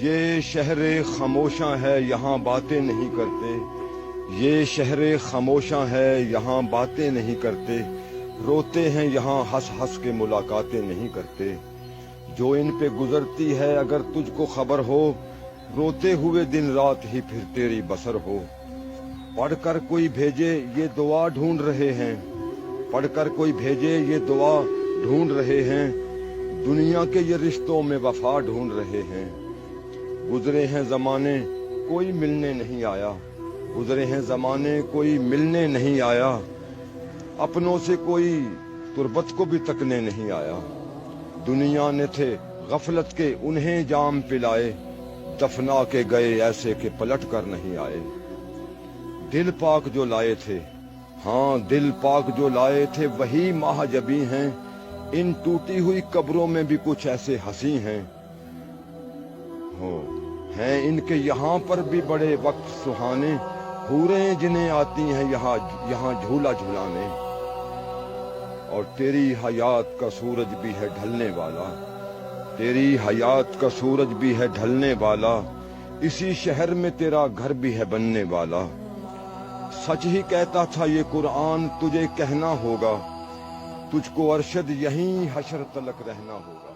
یہ شہر خاموشاں ہے یہاں باتیں نہیں کرتے، یہ شہر خاموشاں ہے یہاں باتیں نہیں کرتے، روتے ہیں یہاں ہنس ہنس کے ملاقاتیں نہیں کرتے۔ جو ان پہ گزرتی ہے اگر تجھ کو خبر ہو، روتے ہوئے دن رات ہی پھر تیری بسر ہو۔ پڑھ کر کوئی بھیجے یہ دعا ڈھونڈ رہے ہیں، پڑھ کر کوئی بھیجے یہ دعا ڈھونڈ رہے ہیں، دنیا کے یہ رشتوں میں وفا ڈھونڈ رہے ہیں۔ گزرے ہیں زمانے کوئی ملنے نہیں آیا، گزرے ہیں زمانے کوئی ملنے نہیں آیا، اپنوں سے کوئی تربت کو بھی تکنے نہیں آیا۔ دنیا نے تھے غفلت کے انہیں جام پلائے، دفنا کے گئے ایسے کہ پلٹ کر نہیں آئے۔ دل پاک جو لائے تھے، ہاں دل پاک جو لائے تھے وہی ماہ جبی ہیں، ان ٹوٹی ہوئی قبروں میں بھی کچھ ایسے ہنسی ہیں ان کے یہاں پر بھی بڑے وقت سہانے، حوریں جنہیں آتی ہیں یہاں جھولا جھولانے۔ اور تیری حیات کا سورج بھی ہے ڈھلنے والا، تیری حیات کا سورج بھی ہے ڈھلنے والا، اسی شہر میں تیرا گھر بھی ہے بننے والا۔ سچ ہی کہتا تھا یہ قرآن تجھے کہنا ہوگا، تجھ کو ارشد یہیں حشر تلک رہنا ہوگا۔